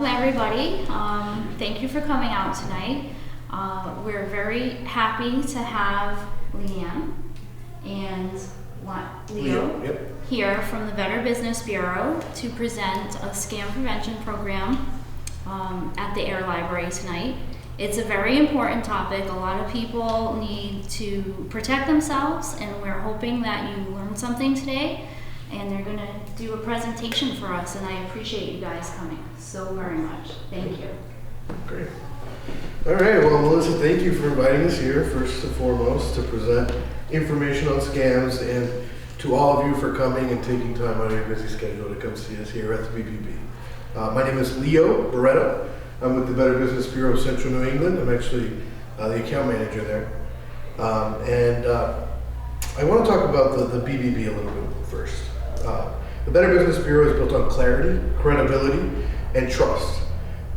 welcome everybody. Thank you for coming out tonight. We're very happy to have Leanne and Leo Yep. here from the Better Business Bureau to present a scam prevention program at the Ayer Library tonight. It's a very important topic. A lot of people need to protect themselves, and we're hoping that you learned something today. And they're going to do a presentation for us, and I appreciate you guys coming so very much. Thank you. Great. All right, well, Melissa, thank you for inviting us here, first and foremost, to present information on scams, and to all of you for coming and taking time out of your busy schedule to come see us here at the BBB. My name is Leo Barreto. I'm with the Better Business Bureau of Central New England. I'm actually the account manager there. I want to talk about the BBB a little bit first. The Better Business Bureau is built on clarity, credibility, and trust.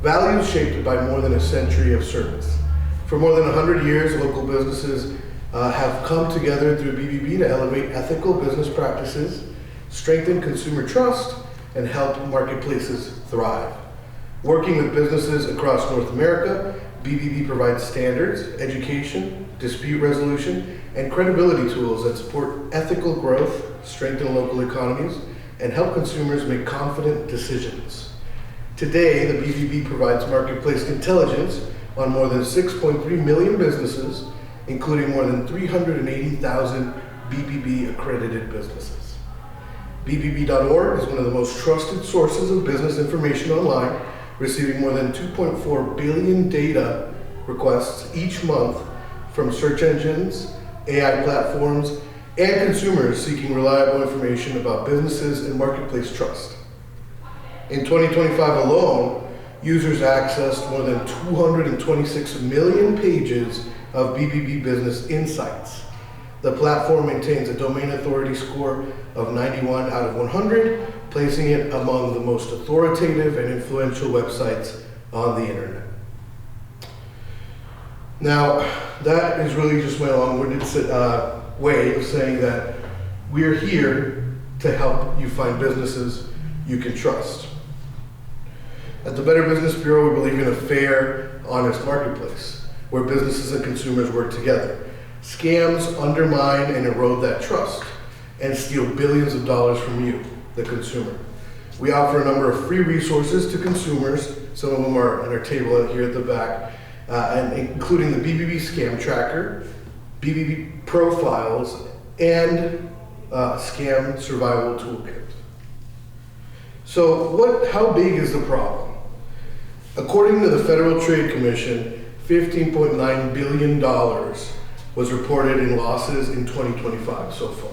Values shaped by more than a century of service. For more than 100 years, local businesses have come together through BBB to elevate ethical business practices, strengthen consumer trust, and help marketplaces thrive. Working with businesses across North America, BBB provides standards, education, dispute resolution, and credibility tools that support ethical growth, strengthen local economies, and help consumers make confident decisions. Today, the BBB provides marketplace intelligence on more than 6.3 million businesses, including more than 380,000 BBB accredited businesses. BBB.org is one of the most trusted sources of business information online, receiving more than 2.4 billion data requests each month from search engines, AI platforms, and consumers seeking reliable information about businesses and marketplace trust. In 2025 alone, users accessed more than 226 million pages of BBB Business Insights. The platform maintains a domain authority score of 91 out of 100, placing it among the most authoritative and influential websites on the internet. Now, that is really just my long-winded way of saying that we're here to help you find businesses you can trust. At the Better Business Bureau, we believe in a fair, honest marketplace where businesses and consumers work together. Scams undermine and erode that trust and steal billions of dollars from you, the consumer. We offer a number of free resources to consumers. Some of them are on our table here at the back, and including the BBB Scam Tracker, BBB Profiles, and Scam Survival Toolkit. So how big is the problem? According to the Federal Trade Commission, $15.9 billion was reported in losses in 2025 so far.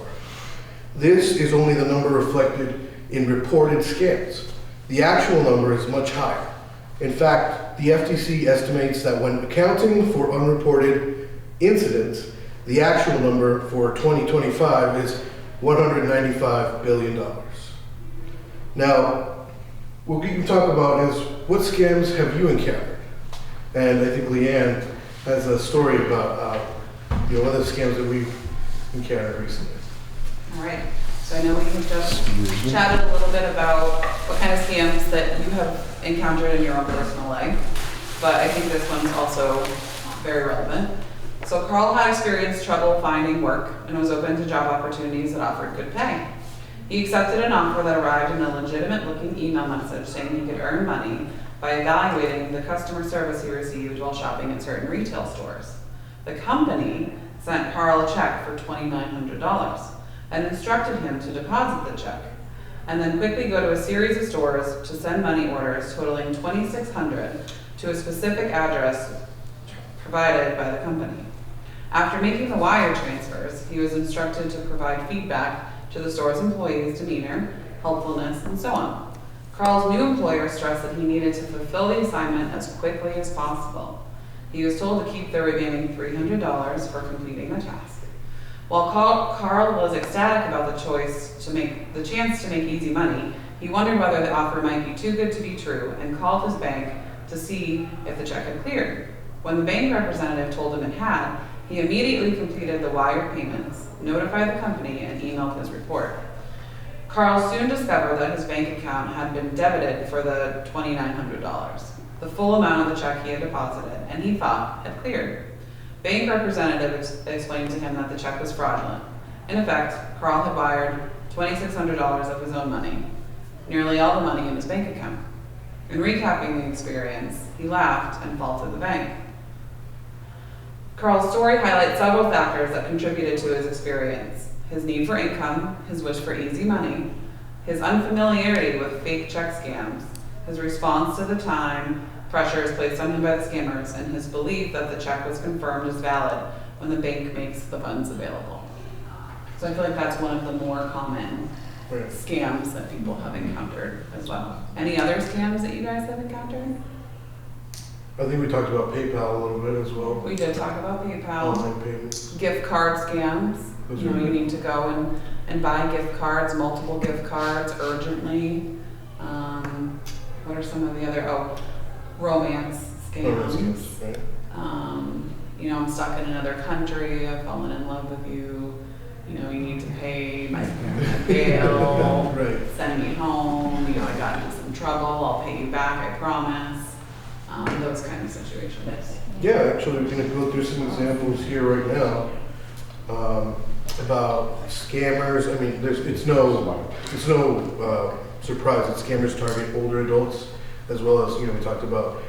This is only the number reflected in reported scams. The actual number is much higher. In fact, the FTC estimates that when accounting for unreported incidents, the actual number for 2025 is $195 billion. Now, what we can talk about is what scams have you encountered? And I think Leanne has a story about one of the scams that we've encountered recently. All right. So I know we have just chatted a little bit about what kind of scams that you have encountered in your own personal life, but I think this one's also very relevant. So Carl had experienced trouble finding work and was open to job opportunities that offered good pay. He accepted an offer that arrived in a legitimate-looking email message saying he could earn money by evaluating the customer service he received while shopping at certain retail stores. The company sent Carl a check for $2,900 and instructed him to deposit the check, and then quickly go to a series of stores to send money orders totaling $2,600 to a specific address provided by the company. After making the wire transfers, he was instructed to provide feedback to the store's employees' demeanor, helpfulness, and so on. Carl's new employer stressed that he needed to fulfill the assignment as quickly as possible. He was told to keep the remaining $300 for completing the task. While Carl was ecstatic about the chance to make easy money, he wondered whether the offer might be too good to be true and called his bank to see if the check had cleared. When the bank representative told him it had, he immediately completed the wire payments, notified the company, and emailed his report. Carl soon discovered that his bank account had been debited for the $2,900, the full amount of the check he had deposited, and he thought had cleared. Bank representative explained to him that the check was fraudulent. In effect, Carl had wired $2,600 of his own money, nearly all the money in his bank account. In recapping the experience, he laughed and faulted the bank. Carl's story highlights several factors that contributed to his experience: his need for income, his wish for easy money, his unfamiliarity with fake check scams, his response to the time pressures placed on him by the scammers, and his belief that the check was confirmed as valid when the bank makes the funds available. So I feel like that's one of the more common scams that people have encountered as well. Any other scams that you guys have encountered? I think we talked about PayPal a little bit as well. We did talk about PayPal. Online payments. Gift card scams. You know, you need to go and buy gift cards, multiple gift cards urgently. What are some of the other, romance scams. Romance scams, right. You know, I'm stuck in another country, I've fallen in love with you. You know, you need to pay my bail, Right. send me home, you know, I got into some trouble, I'll pay you back, I promise. Those kind of situations. Yeah, actually, we're going to go through some examples here right now about scammers. I mean, it's no surprise that scammers target older adults as well as, you know, we talked about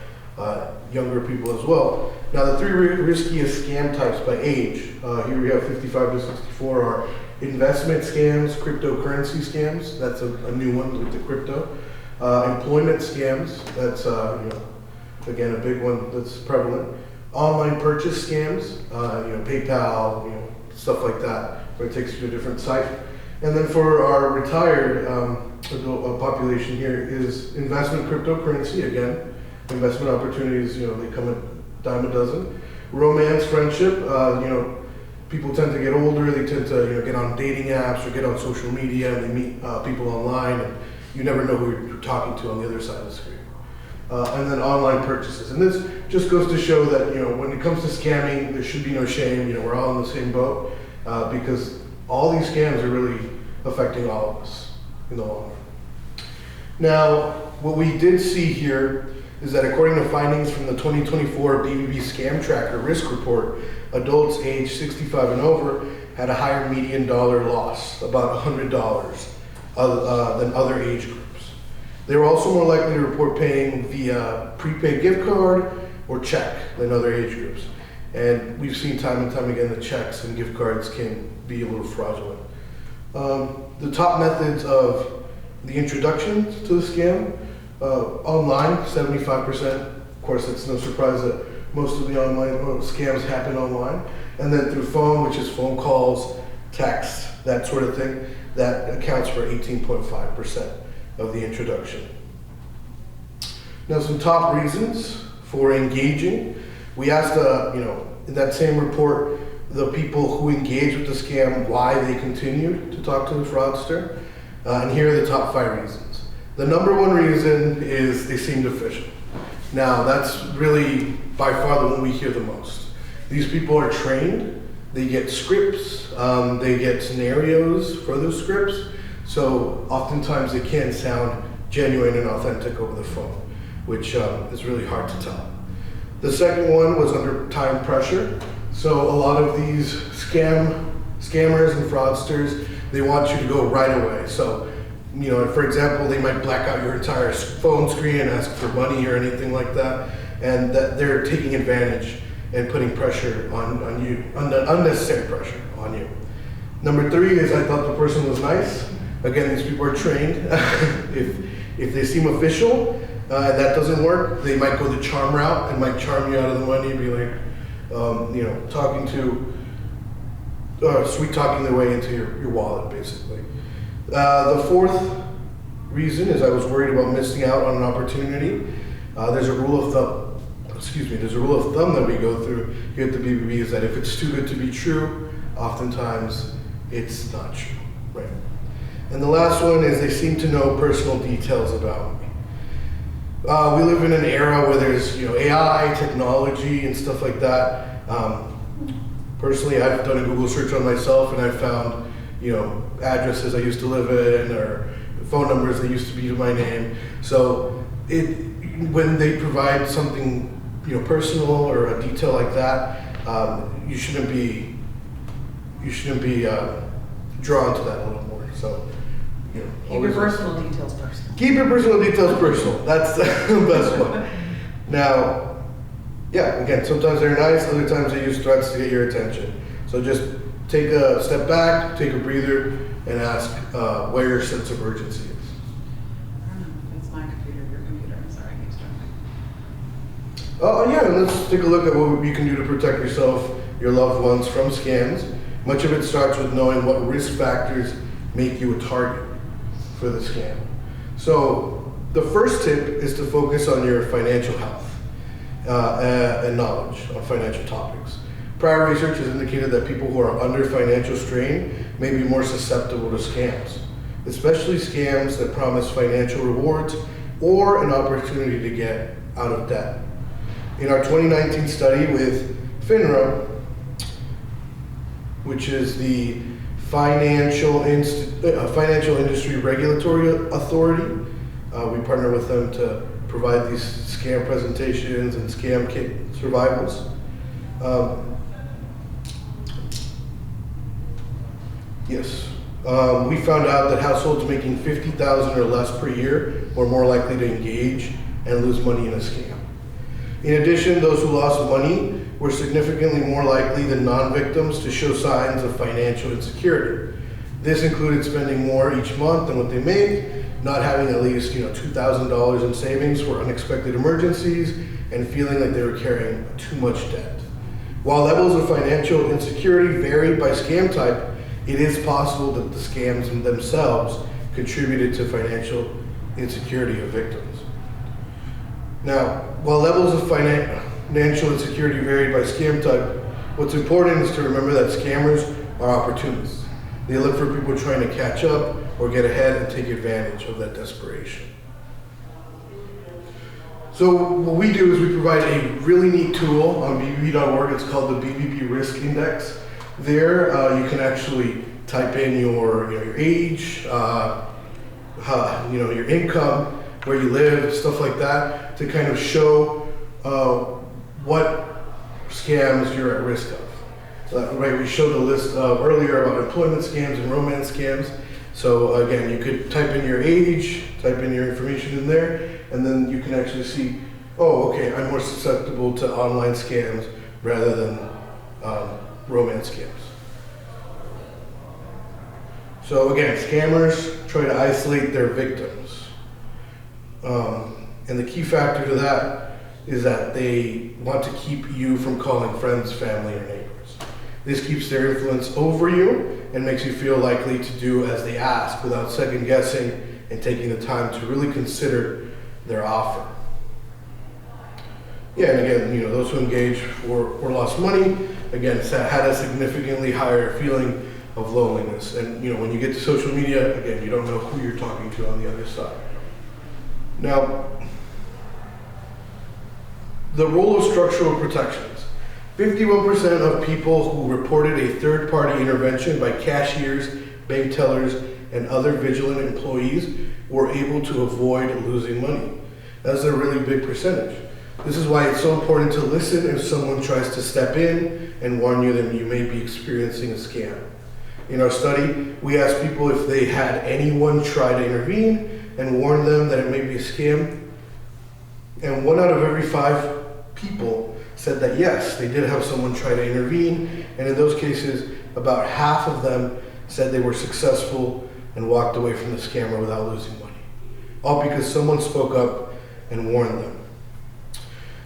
younger people as well. Now, the three riskiest scam types by age, here we have 55 to 64, are investment scams, cryptocurrency scams. That's a new one with the crypto. Employment scams. That's, you know, again, a big one that's prevalent. Online purchase scams, you know, PayPal, you know, stuff like that, where it takes you to a different site. And then for our retired adult population here is investment cryptocurrency. Again, investment opportunities, you know, they come a dime a dozen. Romance, friendship, you know, people tend to get older, they tend to, you know, get on dating apps or get on social media and they meet people online, and you never know who you're talking to on the other side of the screen. And then online purchases. And this just goes to show that, you know, when it comes to scamming, there should be no shame. You know, we're all in the same boat because all these scams are really affecting all of us in the long run. Now, what we did see here is that according to findings from the 2024 BBB Scam Tracker Risk Report, adults aged 65 and over had a higher median dollar loss, about $100, than other age groups. They were also more likely to report paying via prepaid gift card or check than other age groups. And we've seen time and time again that checks and gift cards can be a little fraudulent. The top methods of the introduction to the scam, online, 75%. Of course, it's no surprise that most of the online scams happen online. And then through phone, which is phone calls, text, that sort of thing, that accounts for 18.5% of the introduction. Now, some top reasons for engaging. We asked, you know, in that same report, the people who engaged with the scam, why they continued to talk to the fraudster. And here are the top 5 reasons. The number one reason is they seemed official. Now, that's really by far the one we hear the most. These people are trained, they get scripts, they get scenarios for those scripts, so oftentimes they can sound genuine and authentic over the phone, which is really hard to tell. The second one was under time pressure. So a lot of these scammers and fraudsters, they want you to go right away. So, you know, for example, they might black out your entire phone screen and ask for money or anything like that, and that they're taking advantage and putting pressure on you, unnecessary pressure on you. Number 3 is I thought the person was nice. Again, these people are trained. If they seem official and that doesn't work, they might go the charm route and might charm you out of the money and be like, you know, sweet talking their way into your wallet, basically. The fourth reason is I was worried about missing out on an opportunity. There's a rule of thumb. There's a rule of thumb that we go through here at the BBB is that if it's too good to be true, oftentimes it's not true, right? And the last one is they seem to know personal details about me. We live in an era where there's, you know, AI, technology, and stuff like that. Personally, I've done a Google search on myself, and I've found, addresses I used to live in or phone numbers that used to be my name. So when they provide something personal or a detail like that, you shouldn't be drawn to that a little more. So Keep your personal details personal. keep your personal details personal. That's the best one. Now, yeah, again, sometimes they're nice, other times they use threats to get your attention. So just take a step back, take a breather, and ask where your sense of urgency is. I don't know if it's my computer or your computer. I'm sorry, I keep starting. Oh yeah, and let's take a look at what you can do to protect yourself, your loved ones from scams. Much of it starts with knowing what risk factors make you a target for the scam. So the first tip is to focus on your financial health and knowledge on financial topics. Prior research has indicated that people who are under financial strain may be more susceptible to scams, especially scams that promise financial rewards or an opportunity to get out of debt. In our 2019 study with FINRA, which is the Financial Industry Regulatory Authority, we partner with them to provide these scam presentations and scam kit survivals. We found out that households making $50,000 or less per year were more likely to engage and lose money in a scam. In addition, those who lost money were significantly more likely than non-victims to show signs of financial insecurity. This included spending more each month than what they made, not having at least $2,000 in savings for unexpected emergencies, and feeling like they were carrying too much debt. While levels of financial insecurity varied by scam type, it is possible that the scams themselves contributed to financial insecurity of victims. Now, while levels of financial insecurity varied by scam type, what's important is to remember that scammers are opportunists. They look for people trying to catch up or get ahead and take advantage of that desperation. So what we do is we provide a really neat tool on bbb.org. It's called the BBB Risk Index. There you can actually type in your age, your income, where you live, stuff like that, to kind of show what scams you're at risk of. Right, we showed a list earlier about employment scams and romance scams. So again, you could type in your age, type in your information in there, and then you can actually see, oh, okay, I'm more susceptible to online scams rather than romance scams. So again, scammers try to isolate their victims. And the key factor to that is that they want to keep you from calling friends, family, or neighbors. This keeps their influence over you and makes you feel likely to do as they ask without second guessing and taking the time to really consider their offer. Yeah, and again, those who engage or lost money, again, had a significantly higher feeling of loneliness. And when you get to social media, again, you don't know who you're talking to on the other side. Now, the role of structural protections. 51% of people who reported a third-party intervention by cashiers, bank tellers, and other vigilant employees were able to avoid losing money. That's a really big percentage. This is why it's so important to listen if someone tries to step in and warn you that you may be experiencing a scam. In our study, we asked people if they had anyone try to intervene and warn them that it may be a scam. And 1 out of every 5 people said that yes, they did have someone try to intervene. And in those cases, about half of them said they were successful and walked away from the scammer without losing money. All because someone spoke up and warned them.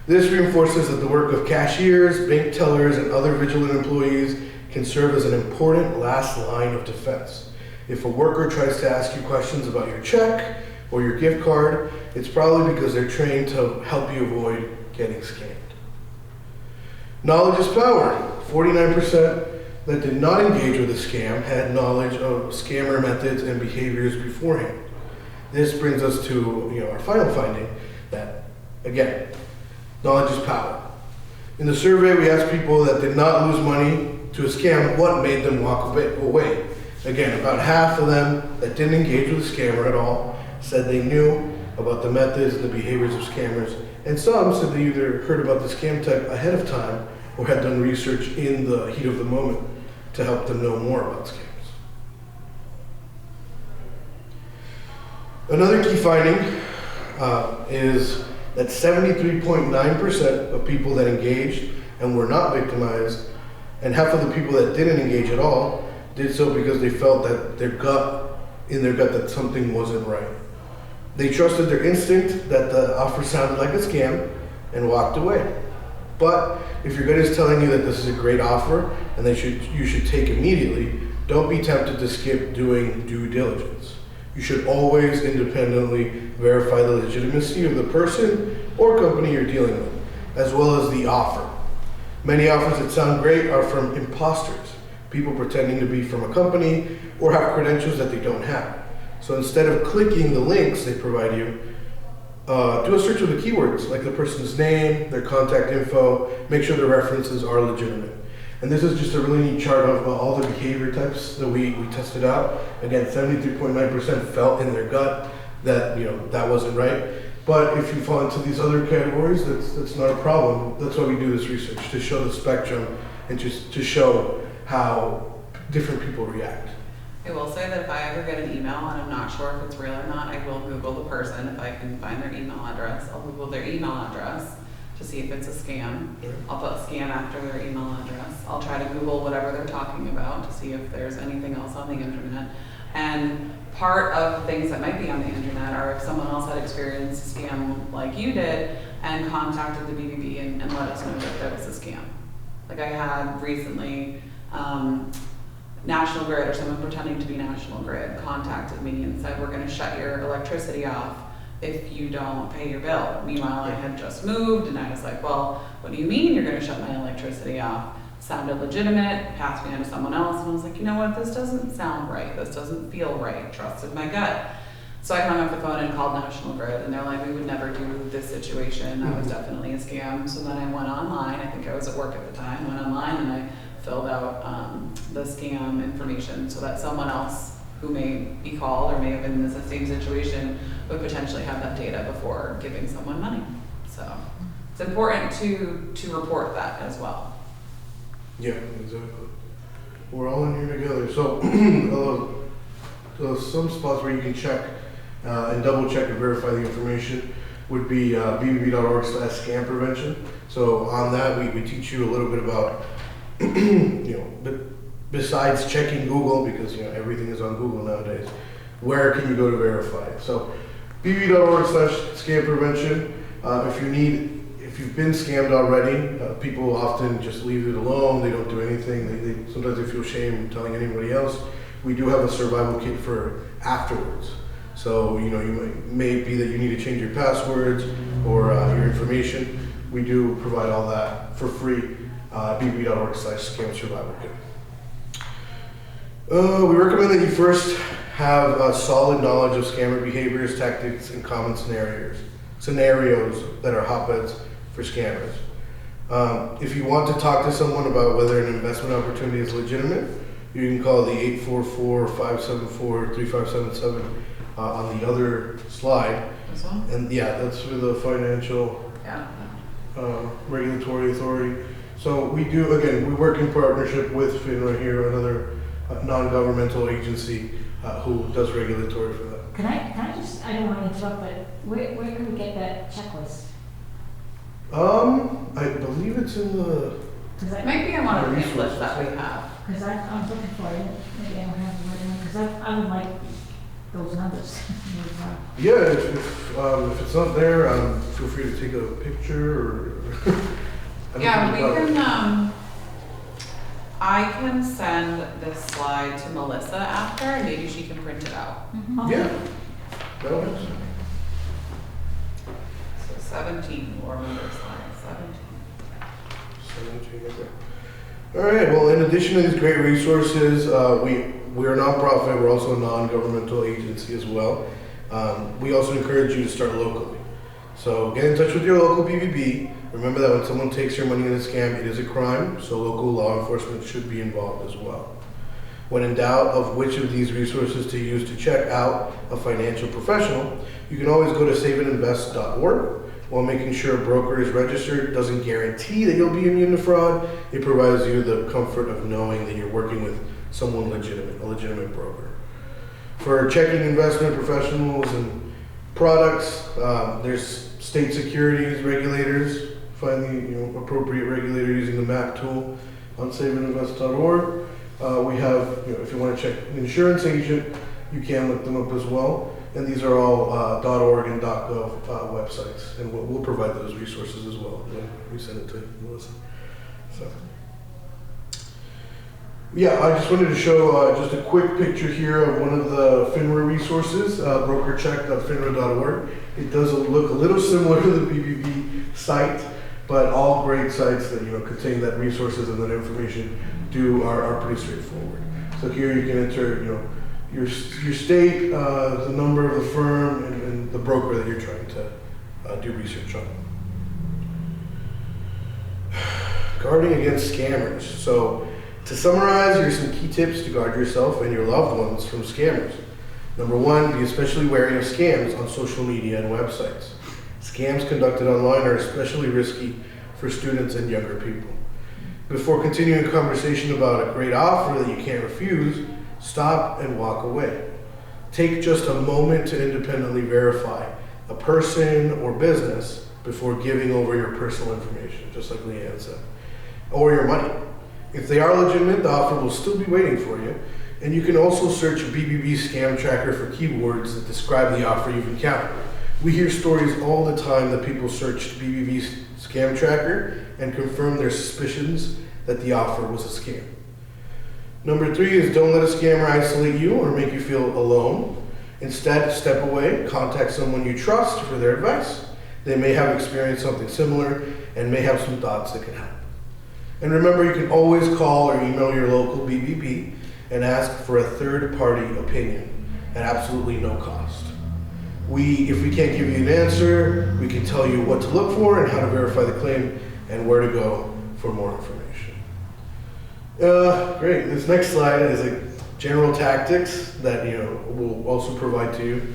This reinforces that the work of cashiers, bank tellers, and other vigilant employees can serve as an important last line of defense. If a worker tries to ask you questions about your check or your gift card, it's probably because they're trained to help you avoid getting scammed. Knowledge is power. 49% that did not engage with a scam had knowledge of scammer methods and behaviors beforehand. This brings us to our final finding that, again, knowledge is power. In the survey, we asked people that did not lose money to a scam what made them walk away. Again, about half of them that didn't engage with the scammer at all said they knew about the methods and the behaviors of scammers, and some said they either heard about the scam type ahead of time or had done research in the heat of the moment to help them know more about scams. Another key finding is that 73.9% of people that engaged and were not victimized, and half of the people that didn't engage at all, did so because they felt that in their gut that something wasn't right. They trusted their instinct that the offer sounded like a scam and walked away. But if your gut is telling you that this is a great offer and you should take immediately, don't be tempted to skip doing due diligence. You should always independently verify the legitimacy of the person or company you're dealing with, as well as the offer. Many offers that sound great are from imposters, people pretending to be from a company or have credentials that they don't have. So instead of clicking the links they provide you, do a search of the keywords, like the person's name, their contact info, make sure the references are legitimate. And this is just a really neat chart of all the behavior types that we tested out. Again, 73.9% felt in their gut that that wasn't right. But if you fall into these other categories, that's not a problem. That's why we do this research, to show the spectrum and just to show how different people react. I will say that if I ever get an email and I'm not sure if it's real or not, I will Google the person if I can find their email address. I'll Google their email address to see if it's a scam. I'll put scam after their email address. I'll try to Google whatever they're talking about to see if there's anything else on the internet. And part of things that might be on the internet are if someone else had experienced a scam like you did and contacted the BBB and let us know that that was a scam. Like I had recently, National Grid, or someone pretending to be National Grid, contacted me and said, we're going to shut your electricity off if you don't pay your bill. Meanwhile, I had just moved and I was like, well, what do you mean you're going to shut my electricity off? Sounded legitimate, passed me on to someone else, and I was like, you know what, this doesn't sound right, this doesn't feel right, trusted my gut. So I hung up the phone and called National Grid, and they're like, we would never do this situation, that was definitely a scam. So then I went online, I think I was at work at the time, went online and I filled out the scam information so that someone else who may be called or may have been in the same situation would potentially have that data before giving someone money. So it's important to report that as well. Yeah, exactly. We're all in here together. So some spots where you can check and double check and verify the information would be bbb.org/scam prevention. So on that, we teach you a little bit about, but besides checking Google, because everything is on Google nowadays, where can you go to verify it? So bbb.org/scam prevention. If you've been scammed already, people often just leave it alone. They don't do anything. Sometimes they feel shame telling anybody else. We do have a survival kit for afterwards. So you may be that you need to change your passwords or your information. We do provide all that for free. bbb.org/scam survival kit. We recommend that you first have a solid knowledge of scammer behaviors, tactics, and common scenarios that are hotbeds for scammers. If you want to talk to someone about whether an investment opportunity is legitimate, you can call the 844-574-3577 on the other slide. This one? And yeah, that's for the financial regulatory authority. So we work in partnership with FINRA here, another non-governmental agency who does regulatory for that. Can I just, I don't want to interrupt, but where can we get that checklist? I believe it's in the. It might be on one of the pamphlets that we have. Because I'm looking for it, maybe I don't have the right one, because I would like those numbers. Yeah, if it's not there, feel free to take a picture or. Yeah, we can. I can send this slide to Melissa after, and maybe she can print it out. Mm-hmm. Yeah, that works. So 17, we'll remember slide 17, okay. All right, well, in addition to these great resources, we're a nonprofit, we're also a non-governmental agency as well. We also encourage you to start locally. So get in touch with your local BBB. Remember that when someone takes your money in a scam, it is a crime, so local law enforcement should be involved as well. When in doubt of which of these resources to use to check out a financial professional, you can always go to saveandinvest.org. While making sure a broker is registered doesn't guarantee that you'll be immune to fraud, it provides you the comfort of knowing that you're working with someone legitimate, a legitimate broker. For checking investment professionals and products, there's state securities regulators. Find the appropriate regulator using the map tool on saveandinvest.org. We have, if you want to check an insurance agent, you can look them up as well. And these are all .org and .gov websites, and we'll provide those resources as well when we send it to Melissa. So, yeah, I just wanted to show just a quick picture here of one of the FINRA resources, brokercheck.finra.org. It does look a little similar to the BBB site, but all great sites that contain that resources and that information are pretty straightforward. So here you can enter your state, the number of the firm, and the broker that you're trying to do research on. Guarding against scammers. So to summarize, here's some key tips to guard yourself and your loved ones from scammers. Number one, be especially wary of scams on social media and websites. Scams conducted online are especially risky for students and younger people. Before continuing a conversation about a great offer that you can't refuse, stop and walk away. Take just a moment to independently verify a person or business before giving over your personal information, just like Leanne said, or your money. If they are legitimate, the offer will still be waiting for you. And you can also search BBB Scam Tracker for keywords that describe the offer you've encountered. We hear stories all the time that people searched BBB Scam Tracker and confirmed their suspicions that the offer was a scam. Number three is don't let a scammer isolate you or make you feel alone. Instead, step away, contact someone you trust for their advice. They may have experienced something similar and may have some thoughts that can help. And remember, you can always call or email your local BBB and ask for a third-party opinion at absolutely no cost. If we can't give you an answer, we can tell you what to look for and how to verify the claim and where to go for more information. Great. This next slide is general tactics that we'll also provide to you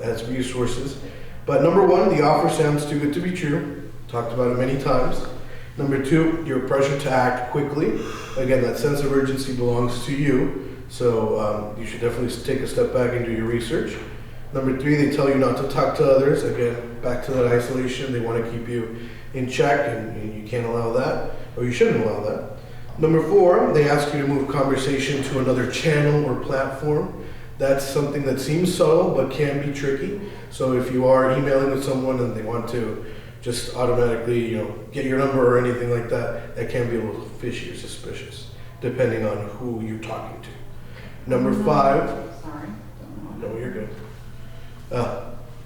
as resources. But number one, the offer sounds too good to be true. Talked about it many times. Number two, your pressure to act quickly. Again, that sense of urgency belongs to you, so you should definitely take a step back and do your research. Number three, they tell you not to talk to others. Again, back to that isolation. They want to keep you in check, and you can't allow that, or you shouldn't allow that. Number four, they ask you to move conversation to another channel or platform. That's something that seems subtle, but can be tricky. So if you are emailing with someone and they want to just automatically, get your number or anything like that, that can be a little fishy or suspicious, depending on who you're talking to. Number five. Sorry. No, you're good.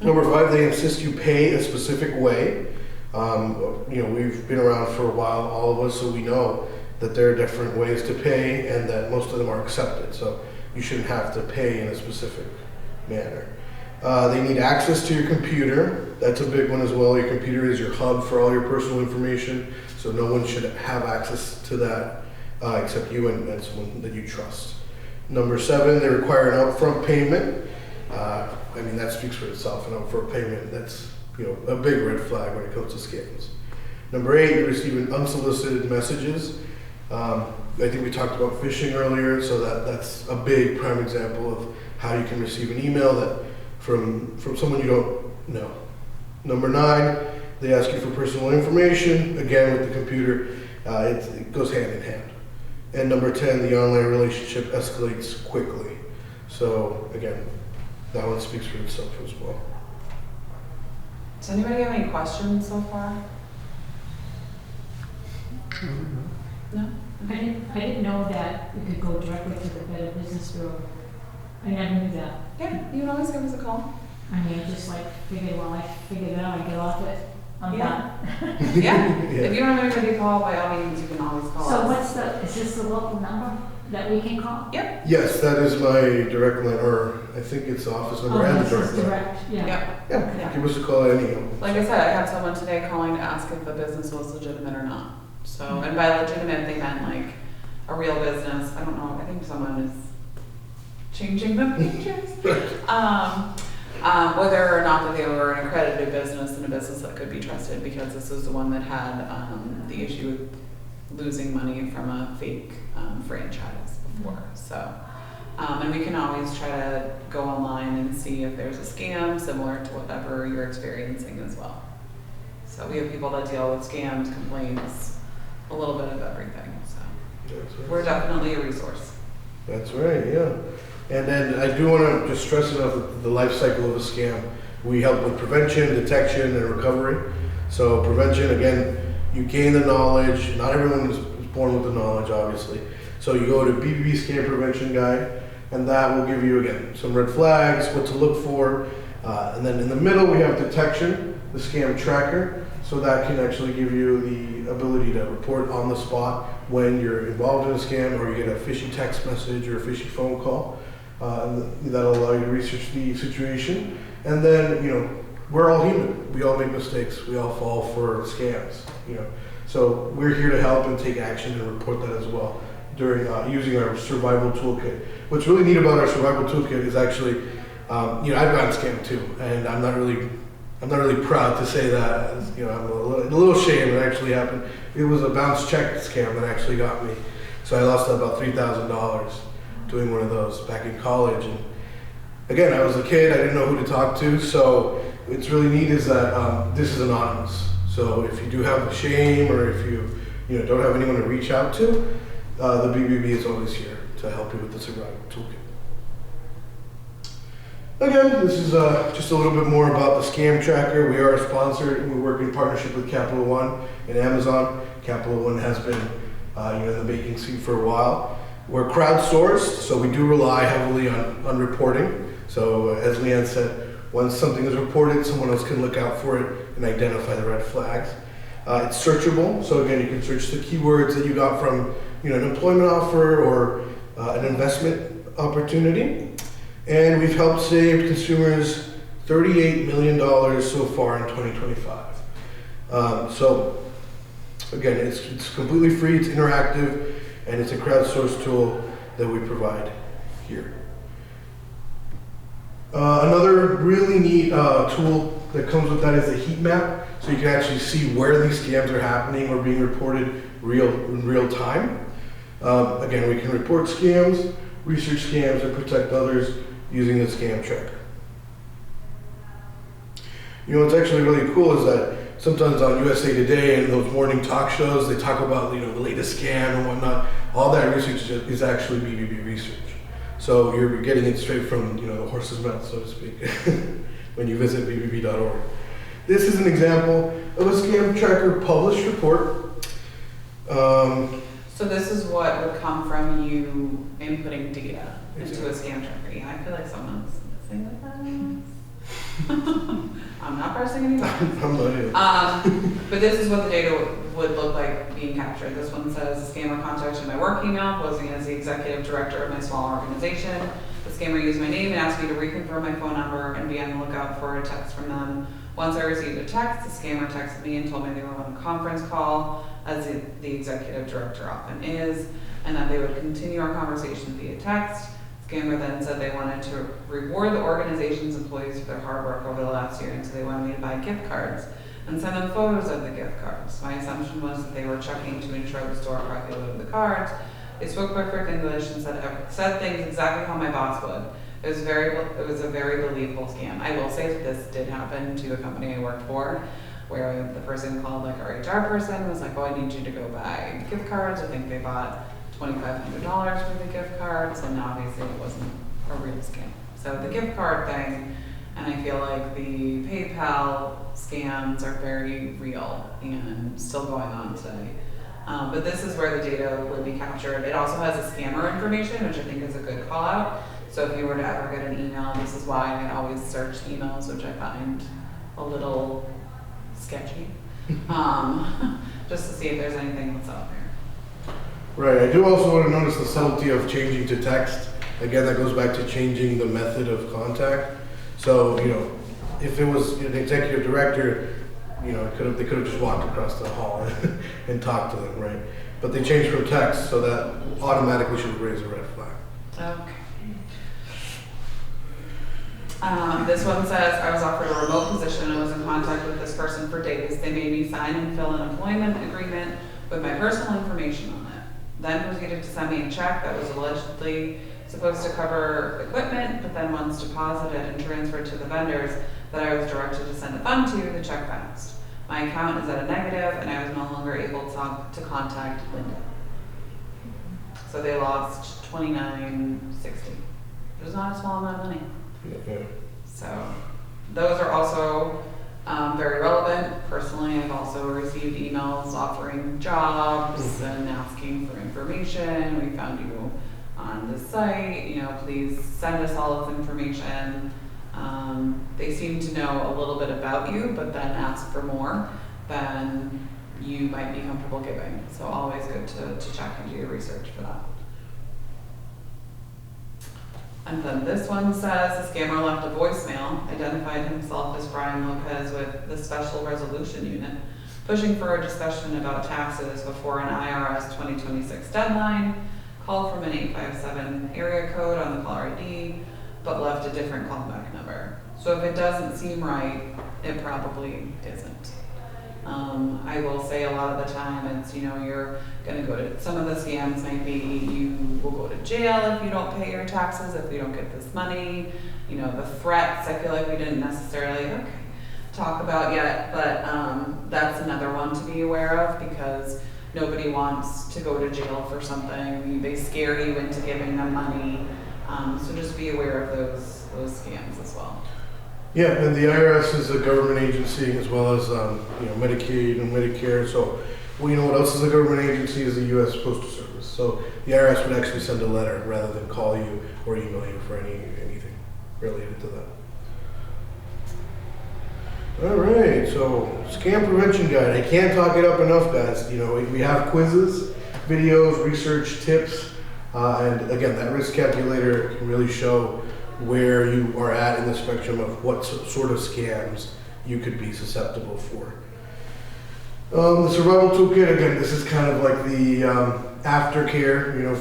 Number five, they insist you pay a specific way. We've been around for a while, all of us, so we know that there are different ways to pay and that most of them are accepted. So you shouldn't have to pay in a specific manner. They need access to your computer. That's a big one as well. Your computer is your hub for all your personal information, so no one should have access to that except you and someone that you trust. Number seven, they require an upfront payment. That speaks for itself. An upfront payment, that's a big red flag when it comes to scams. Number eight, you're receiving unsolicited messages. I think we talked about phishing earlier, so that's a big prime example of how you can receive an email that from someone you don't know. Number nine, they ask you for personal information. Again, with the computer, it goes hand in hand. And number 10, the online relationship escalates quickly. So again, that one speaks for itself as well. Does anybody have any questions so far? No? I didn't know that we could go directly to the Better Business Bureau. I never knew that. Yeah, you can always give us a call. I just figured, I figured it out, I get off it, I'm done. Yeah. If you don't have anybody to call, by all means, you can always call So us. is this the local number that we can call? Yep. Yes, that is my direct line, or I think it's the office number and the this direct is line. direct, yeah. Yep. Yeah, Yeah. give us a call at any. Like I said, I had someone today calling to ask if the business was legitimate or not. So, and by legitimate, they meant a real business. I don't know, I think someone is changing the features. Whether or not that they were an accredited business and a business that could be trusted, because this was the one that had the issue with losing money from a fake franchise before. So, and we can always try to go online and see if there's a scam similar to whatever you're experiencing as well. So we have people that deal with scams, complaints, a little bit of everything. So we're definitely a resource. That's right, yeah. And then I do want to just stress enough the life cycle of a scam. We help with prevention, detection, and recovery. So prevention, again, you gain the knowledge. Not everyone is born with the knowledge, obviously. So you go to BBB Scam Prevention Guide, and that will give you, again, some red flags, what to look for. And then in the middle, we have detection, the scam tracker. So that can actually give you the ability to report on the spot when you're involved in a scam or you get a fishy text message or a fishy phone call. And that'll allow you to research the situation. And then, we're all human. We all make mistakes. We all fall for scams, So we're here to help and take action and report that as well during using our survival toolkit. What's really neat about our survival toolkit is actually, I've gotten scammed too, and I'm not really proud to say that. I'm a little ashamed it actually happened. It was a bounce check scam that actually got me. So I lost about $3,000 doing one of those back in college. And again, I was a kid, I didn't know who to talk to. So what's really neat is that this is anonymous. So if you do have shame or if you don't have anyone to reach out to, the BBB is always here to help you with the survival toolkit. Again, this is just a little bit more about the scam tracker. We are a sponsor and we work in partnership with Capital One and Amazon. Capital One has been in the baking seat for a while. We're crowdsourced, so we do rely heavily on reporting. So as Leanne said, once something is reported, someone else can look out for it and identify the red flags. It's searchable, so again, you can search the keywords that you got from an employment offer or an investment opportunity. And we've helped save consumers $38 million so far in 2025. So again, it's completely free, it's interactive, and it's a crowdsourced tool that we provide here. Another really neat tool that comes with that is a heat map, so you can actually see where these scams are happening or being reported in real time. Again, we can report scams, research scams, and protect others using the scam tracker. What's actually really cool is that sometimes on USA Today and those morning talk shows, they talk about the latest scam and whatnot. All that research is actually BBB research. So you're getting it straight from the horse's mouth, so to speak, when you visit bbb.org. This is an example of a scam tracker published report. So this is what would come from you inputting data into a scam tracker. Yeah, I feel like someone's messing with that. I'm not pressing any buttons. I'm not either. But this is what the data would look like being captured. This one says, the scammer contacted my work email, posing as the executive director of my small organization. The scammer used my name and asked me to reconfirm my phone number and be on the lookout for a text from them. Once I received a text, the scammer texted me and told me they were on a conference call, as the executive director often is, and that they would continue our conversation via text. Scammer then said they wanted to reward the organization's employees for their hard work over the last year, and so they wanted me to buy gift cards and send them photos of the gift cards. My assumption was that they were checking to ensure the store properly loaded the cards. They spoke perfect English and said things exactly how my boss would. It was a very believable scam. I will say that this did happen to a company I worked for, where the person called our HR person and was like, oh, I need you to go buy gift cards. I think they bought $2,500 worth of gift cards, and obviously it wasn't a real scam. So the gift card thing, and I feel like the PayPal scams are very real and still going on today. But this is where the data would be captured. It also has a scammer information, which I think is a good call out. So if you were to ever get an email, this is why I always search emails, which I find a little sketchy, just to see if there's anything that's out there. Right, I do also want to notice the subtlety of changing to text. Again, that goes back to changing the method of contact. So, if it was an executive director, they could have just walked across the hall and talked to them, right? but they changed from text, so that automatically should raise a red flag. Okay. This one says, I was offered a remote position and was in contact with this person for days. They made me sign and fill an employment agreement with my personal information on it. Then proceeded to send me a check that was allegedly supposed to cover equipment, but then once deposited and transferred to the vendors that I was directed to send a fund to, the check bounced. My account is at a negative and I was no longer able to contact Linda. So they lost $29.60. It was not a small amount of money. Yeah. So those are also very relevant. Personally, I've also received emails offering jobs and asking for information. We found you on this site, you know, please send us all this information. They seem to know a little bit about you, but then ask for more than you might be comfortable giving. So always good to check and do your research for that. And then this one says, the scammer left a voicemail, identified himself as Brian Lopez with the Special Resolution Unit, pushing for a discussion about taxes before an IRS 2026 deadline, called from an 857 area code on the caller ID, but left a different callback number. So if it doesn't seem right, it probably isn't. I will say a lot of the time it's, you know, you're gonna go to, some of the scams might be you will go to jail if you don't pay your taxes, if you don't get this money. You know, the threats, I feel like we didn't necessarily talk about yet, but that's another one to be aware of, because nobody wants to go to jail for something. They scare you into giving them money. So just be aware of those scams as well. Yeah, and the IRS is a government agency as well as you know, Medicaid and Medicare. So, well, you know what else is a government agency is the U.S. Postal Service. So the IRS would actually send a letter rather than call you or email you for anything related to that. All right, so scam prevention guide. I can't talk it up enough, guys. You know, we have quizzes, videos, research tips, and again, that risk calculator can really show where you are at in the spectrum of what sort of scams you could be susceptible for. The survival toolkit, again, this is kind of like the aftercare, you know,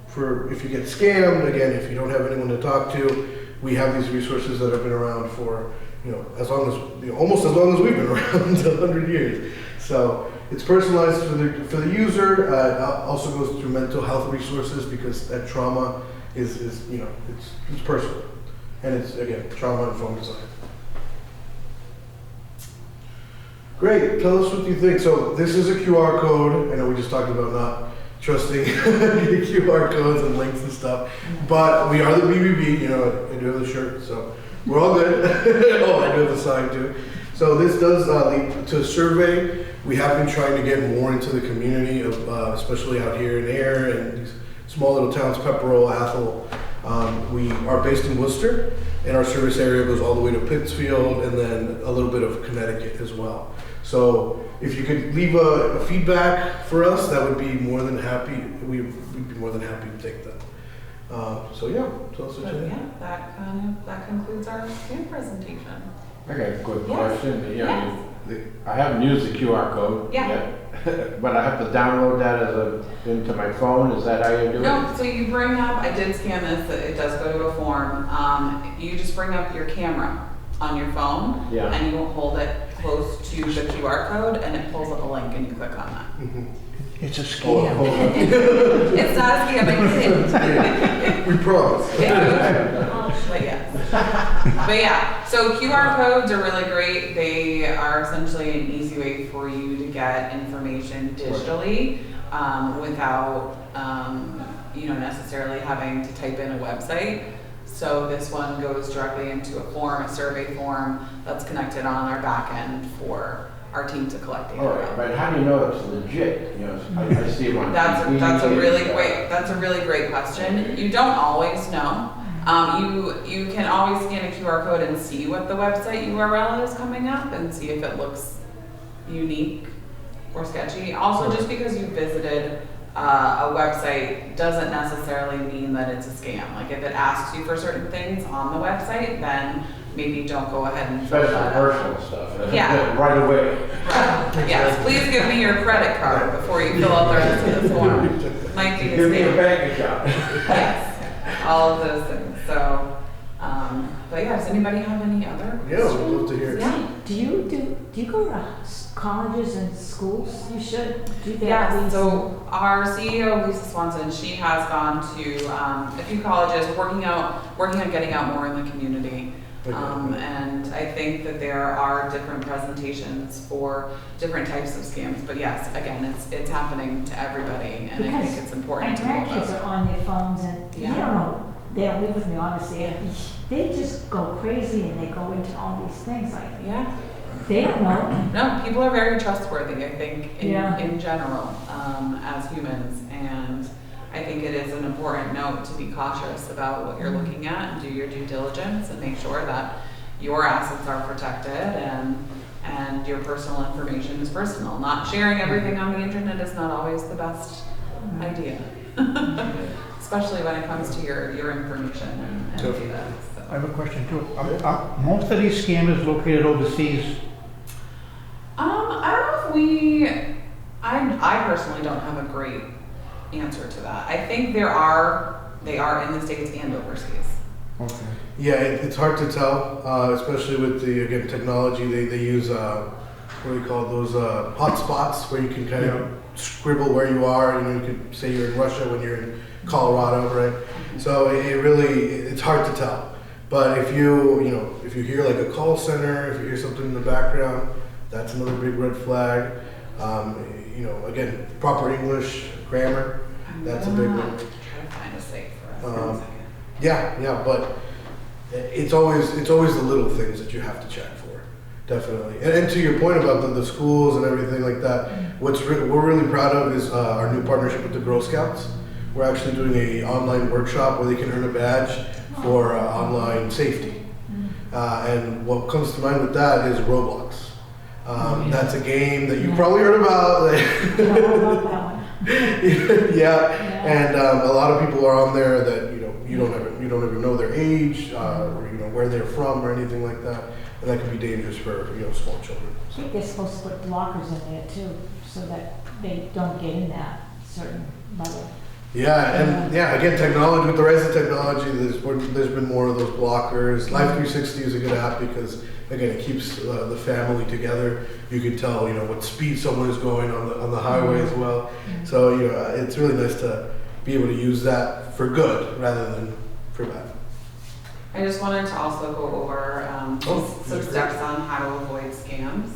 for if you get scammed, again, if you don't have anyone to talk to, we have these resources that have been around for, you know, as long as, you know, almost as long as we've been around, 100 years. So it's personalized for the user. It also goes through mental health resources, because that trauma is you know, it's personal, and it's, again, trauma-informed design. Great, tell us what you think. So this is a QR code. I know we just talked about not trusting QR codes and links and stuff, but we are the BBB, you know, I do have the shirt, so we're all good. Oh, I do have the sign too. So this does lead to a survey. We have been trying to get more into the community of, especially out here in Ayer and these small little towns, Pepperell, Athol. We are based in Worcester, and our service area goes all the way to Pittsfield and then a little bit of Connecticut as well. So if you could leave a feedback for us, that would be more than happy. We'd be more than happy to take that. So yeah, tell us what you think. Yeah, that concludes our scam presentation. I got a quick Yes. question. Yes. I haven't used the QR code Yeah. yet, but I have to download that into my phone. Is that how you do it? No, so you bring up, I did scan this, it does go to a form. You just bring up your camera on your phone, Yeah. and you will hold it close to the QR code, and it pulls up a link, and you click on that. It's a Hold scam. on. It's not a scam, We promise. but yeah, so QR codes are really great. They are essentially an easy way for you to get information digitally without you know, necessarily having to type in a website. So this one goes directly into a form, a survey form that's connected on our back end for our team to collect data. All right, but how do you know it's legit? You know, I see it on That's TV, a really great question. You don't always know. You can always scan a QR code and see what the website URL is coming up and see if it looks unique or sketchy. Also, just because you visited a website doesn't necessarily mean that it's a scam. Like if it asks you for certain things on the website, then maybe don't go ahead and fill Especially that out. personal stuff. Yeah. Right away. Right. Yes, please give me your credit card before you fill out the rest of the form. Might be Give me a a bank account. Yes, all of those things, so, but yeah, does anybody have any other? Yeah, we'd love to hear. Yeah. Do you go to colleges and schools? You should do that. Yeah, Lisa. so our CEO, Lisa Swanson, she has gone to a few colleges, working on getting out more in the community. And I think that there are different presentations for different types of scams. But yes, again, it's happening to everybody, and I think it's important to my know grandkids about. are on their phones and Yeah. they don't know. They don't live with me, obviously. They just go crazy and they go into all these things like Yeah. they don't know. No, people are very trustworthy, I think, Yeah. in general, as humans. And I think it is an important note to be cautious about what you're looking at and do your due diligence and make sure that your assets are protected and your personal information is personal. Not sharing everything on the internet is not always the best idea, especially when it comes to your information and data. I So. have a question too. Most of these scammers located overseas. I don't know if I personally don't have a great answer to that. I think they are in the States and overseas. Okay. Yeah, it's hard to tell, especially with the, again, technology. They use, what do you call those, hotspots where you can kind of scribble where you are. You know, you could say you're in Russia when you're in Colorado, right? So it's hard to tell. But if if you hear like a call center, if you hear something in the background, that's another big red flag. Again, proper English, grammar, that's a big one. Try to find a site for us in a second. Yeah, but it's always the little things that you have to check for, definitely. And to your point about the schools and everything like that, we're really proud of is our new partnership with the Girl Scouts. We're actually doing a online workshop where they can earn a badge for online safety. And what comes to mind with that is Roblox. That's a game that you probably heard about. I love that one. Yeah, and a lot of people are on there that you don't ever know their age or where they're from or anything like that, and that can be dangerous for small children. I think they're supposed to put blockers in there too, so that they don't get in that certain level. Yeah, and again, technology, with the rise of technology, there's been more of those blockers. Life 360 is a good app because, again, it keeps the family together. You can tell, what speed someone is going on the highway as well. So, it's really nice to be able to use that for good rather than for bad. I just wanted to also go over some steps on how to avoid scams.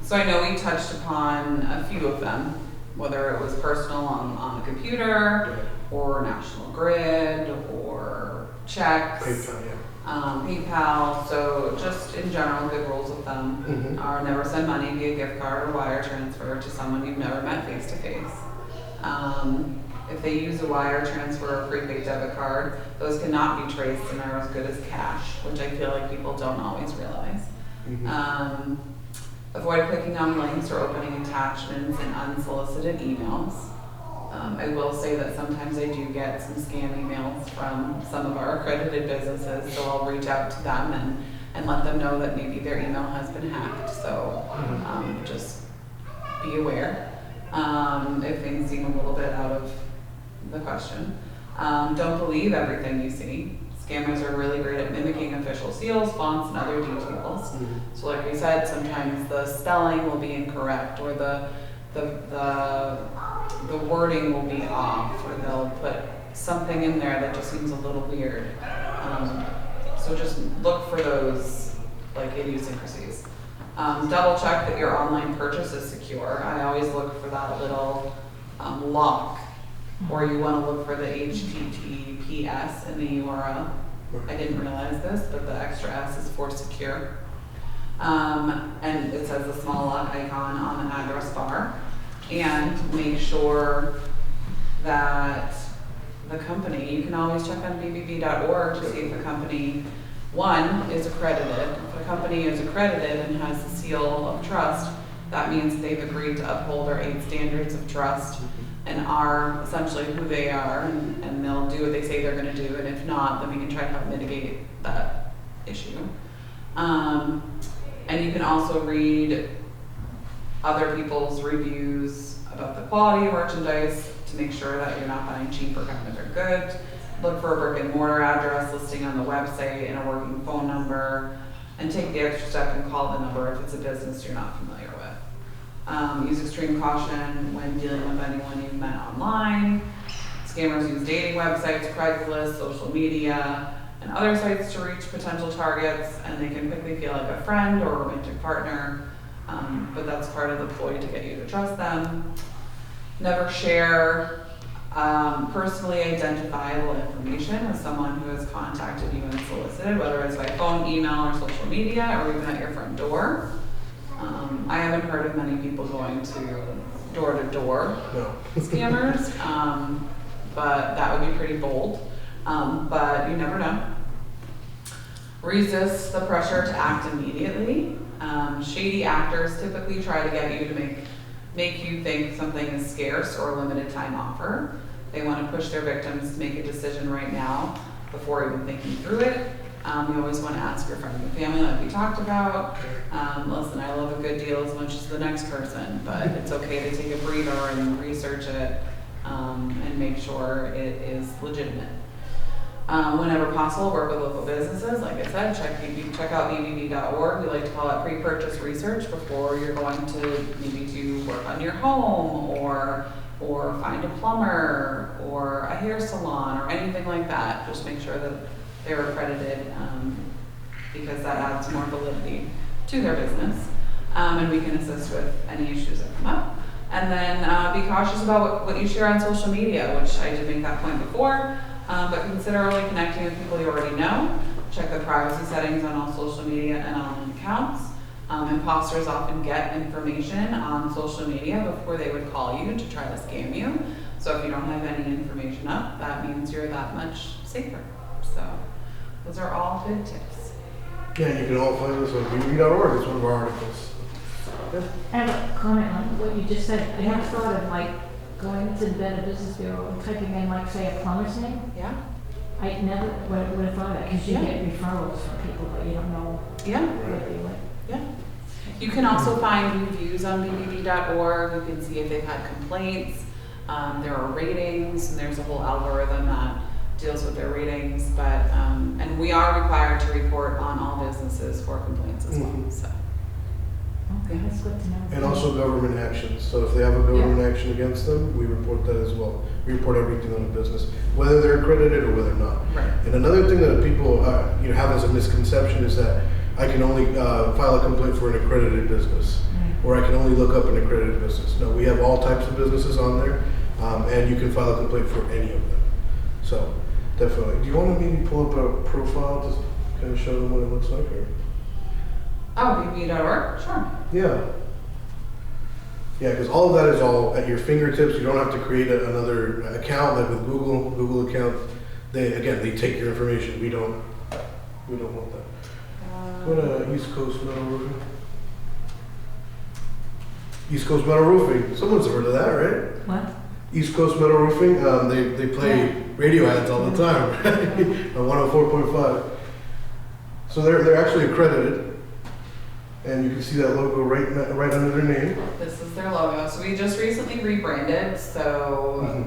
So I know we touched upon a few of them, whether it was personal on the computer or National Grid or checks, PayPal. So just in general, good rules of thumb are never send money via gift card or wire transfer to someone you've never met face to face. If they use a wire transfer or prepaid debit card, those cannot be traced and are as good as cash, which I feel like people don't always realize. Avoid clicking on links or opening attachments in unsolicited emails. I will say that sometimes I do get some scam emails from some of our accredited businesses, so I'll reach out to them and let them know that maybe their email has been hacked. So just be aware if things seem a little bit out of the question. Don't believe everything you see. Scammers are really great at mimicking official seals, fonts, and other details. So like we said, sometimes the spelling will be incorrect or the wording will be off, or they'll put something in there that just seems a little weird. So just look for those like idiosyncrasies. Double check that your online purchase is secure. I always look for that little lock, or you want to look for the HTTPS in the URL. I didn't realize this, but the extra S is for secure. And it says the small lock icon on the address bar. And make sure that the company, you can always check on bbb.org to see if the company, one, is accredited. If a company is accredited and has the seal of trust, that means they've agreed to uphold our 8 standards of trust and are essentially who they are, and they'll do what they say they're going to do, and if not, then we can try to help mitigate that issue. And you can also read other people's reviews about the quality of merchandise to make sure that you're not buying cheap or counterfeit goods. Look for a brick and mortar address listing on the website and a working phone number, and take the extra step and call the number if it's a business you're not familiar with. Use extreme caution when dealing with anyone you've met online. Scammers use dating websites, Craigslist, social media, and other sites to reach potential targets, and they can quickly feel like a friend or romantic partner, but that's part of the ploy to get you to trust them. Never share personally identifiable information with someone who has contacted you and solicited, whether it's by phone, email, or social media, or even at your front door. I haven't heard of many people going to door-to-door scammers, but that would be pretty bold. But you never know. Resist the pressure to act immediately. Shady actors typically try to get you to make you think something is scarce or a limited time offer. They want to push their victims to make a decision right now before even thinking through it. You always want to ask your friends and family, like we talked about. Listen, I love a good deal as much as the next person, but it's okay to take a breather and research it and make sure it is legitimate. Whenever possible, work with local businesses. Like I said, check out bbb.org. We like to call it pre-purchase research before you're going to maybe do work on your home or find a plumber or a hair salon or anything like that. Just make sure that they're accredited because that adds more validity to their business. And we can assist with any issues that come up. And then be cautious about what you share on social media, which I did make that point before. But consider only connecting with people you already know. Check the privacy settings on all social media and online accounts. Imposters often get information on social media before they would call you to try to scam you. So if you don't have any information up, that means you're that much safer. So those are all good tips. Yeah, and you can all find this on bbb.org. It's one of our articles. Yeah. I have a comment on what you just said. I have thought of like going to the Better Business Bureau and typing in like say a plumber's name. Yeah. I never would have thought of that because you get referrals from people, but you don't know Yeah. what they like. Yeah. You can also find reviews on bbb.org. You can see if they've had complaints. There are ratings, and there's a whole algorithm that deals with their ratings. But and we are required to report on all businesses for complaints as well. So. Okay, that's good to know. And also government actions. So if they have a government action against them, we report that as well. We report everything on the business, whether they're accredited or whether not. Right. And another thing that people have as a misconception is that I can only file a complaint for an accredited business, or I can only look up an accredited business. No, we have all types of businesses on there, and you can file a complaint for any of them. So definitely. Do you want to maybe pull up a profile to kind of show them what it looks like? Or? Oh, bbb.org? Sure. Yeah. Yeah, because all of that is all at your fingertips. You don't have to create another account like with Google account. They take your information. We don't want that. Go to East Coast Metal Roofing. East Coast Metal Roofing. Someone's heard of that, right? What? East Coast Metal Roofing. They play radio ads all the time, right? On 104.5. So they're actually accredited. And you can see that logo right under their name. This is their logo. So we just recently rebranded. So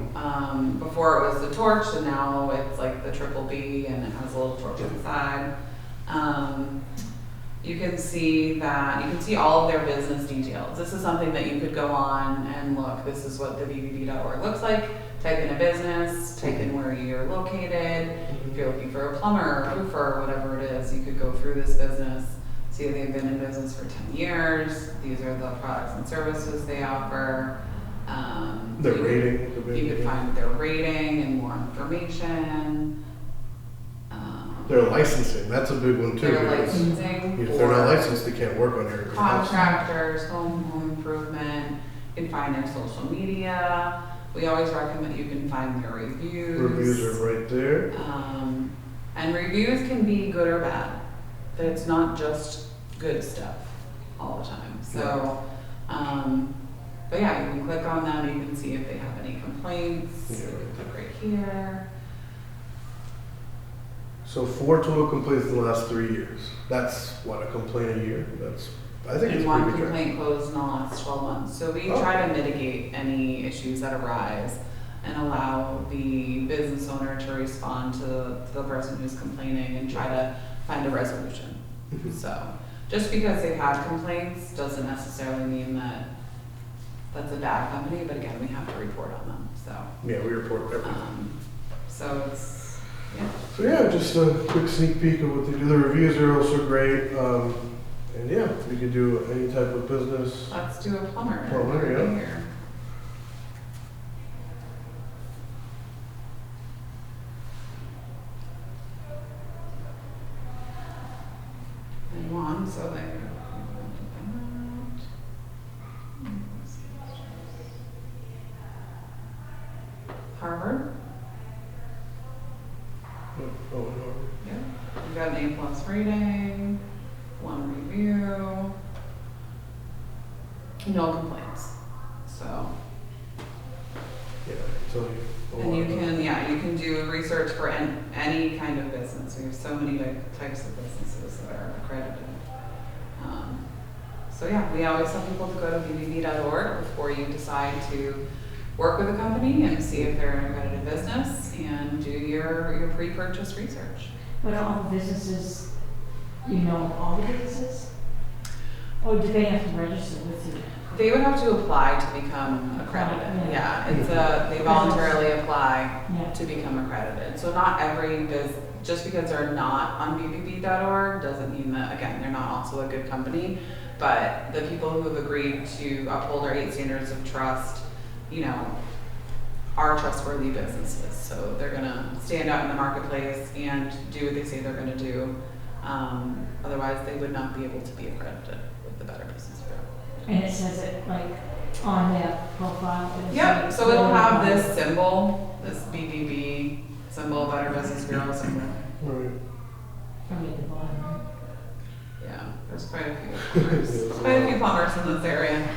before it was the torch, and now it's like the triple B, and it has a little torch inside. You can see all of their business details. This is something that you could go on and look. This is what the bbb.org looks like. Type in a business, type in where you're located. If you're looking for a plumber, roofer, whatever it is, you could go through this business. See, they've been in business for 10 years. These are the products and services they offer. Their rating. You could find their rating and more information. Their licensing, that's a big one too. Their licensing. If they're not licensed, they can't work on your Contractors, home improvement. You can find their social media. We always recommend you can find their reviews. Reviews are right there. And reviews can be good or bad. That it's not just good stuff all the time. So, but yeah, you can click on them. You can see if they have any complaints. You can click right here. So 4 total complaints in the last 3 years. That's what, a complaint a year? I think And it's one pretty good. complaint closed in the last 12 months. So we Oh. try to mitigate any issues that arise and allow the business owner to respond to the person who's complaining and try to find a resolution. Mhm. So just because they've had complaints doesn't necessarily mean that that's a bad company, but again, we have to report on them. So, Yeah, we report everything. so it's, yeah. So yeah, just a quick sneak peek of what they do. The reviews are also great. And yeah, we could do any type of business. Let's do a plumber. Plumber, yeah. Here. And one, so they. Harvard. Oh, no. Yeah. We've got an A+ rating, 1 review, no complaints. So, Yeah, I can tell you. a and lot you about can, yeah, you can do research for any kind of business. We have so many types of businesses that are accredited. So yeah, we always tell people to go to bbb.org before you decide to work with a company and see if they're an accredited business and do your pre-purchase research. But all the businesses, you know, all the businesses? Or do they have to register with you? They would have to apply to become accredited. Yeah. Yeah, it's they voluntarily apply Yeah. to become accredited. So not every just because they're not on bbb.org doesn't mean that, again, they're not also a good company. But the people who have agreed to uphold our 8 standards of trust, you know, are trustworthy businesses. So they're gonna stand out in the marketplace and do what they say they're gonna do. Otherwise, they would not be able to be accredited with the Better Business Bureau. And it says it like on their profile? Yep, so it'll have this symbol, this BBB symbol, Better Business Bureau symbol. Right. Probably at the bottom, right? Yeah, there's quite a few plumbers, quite a few plumbers in this area.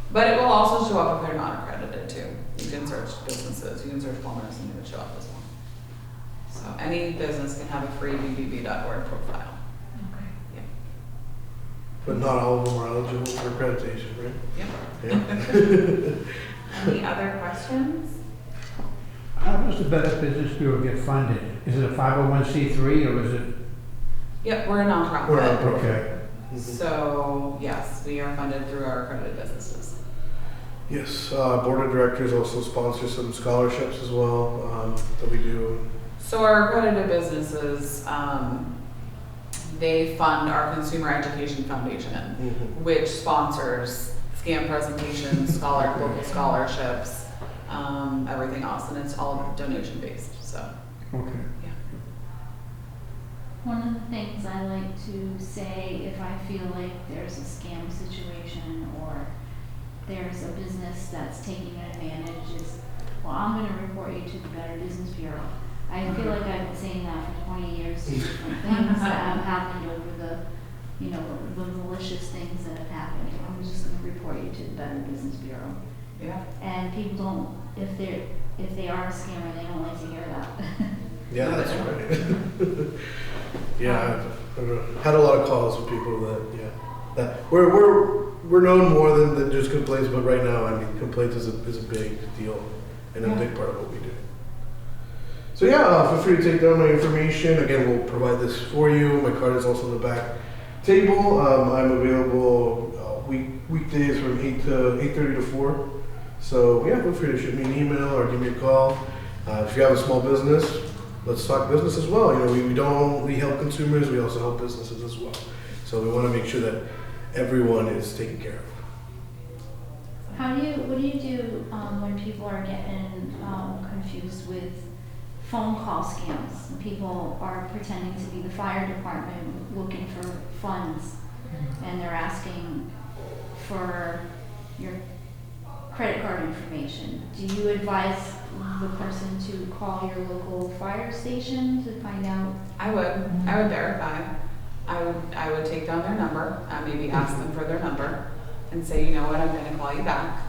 But it will also show up if they're not accredited too. You can search businesses, you can search plumbers and it would show up as well. So any business can have a free bbb.org profile. Okay. Yeah. But not all of them are eligible for accreditation, right? Yep. Yeah. Any other questions? How does the Better Business Bureau get funded? Is it a 501c3 or is it? Yep, we're a nonprofit. We're a nonprofit. Okay. So yes, we are funded through our accredited businesses. Yes, board of directors also sponsor some scholarships as well that we do. So our accredited businesses, they fund our Consumer Education Foundation, which sponsors scam presentations, local scholarships, everything else, and it's all donation based. So Okay. yeah. One of the things I like to say if I feel like there's a scam situation or there's a business that's taking an advantage is, well, I'm going to report you to the Better Business Bureau. I feel like I've been saying that for 20 years to different things that have happened over the malicious things that have happened. I'm just going to report you to the Better Business Bureau. Yeah. And people don't, if they are a scammer, they don't like to hear that. Yeah, that's right. Yeah, I've had a lot of calls with people that we're known more than just complaints, but right now, I mean, complaints is a big deal and a big part of what we do. So yeah, feel free to take down my information. Again, we'll provide this for you. My card is also in the back table. I'm available weekdays from 8:30 to 4. So yeah, feel free to shoot me an email or give me a call. If you have a small business, let's talk business as well. You know, we don't only help consumers, we also help businesses as well. So we want to make sure that everyone is taken care of. What do you do when people are getting confused with phone call scams? And people are pretending to be the fire department looking for funds, and they're asking for your credit card information. Do you advise the person to call your local fire station to find out? I would verify. I would take down their number, maybe ask them for their number and say, you know what, I'm gonna call you back.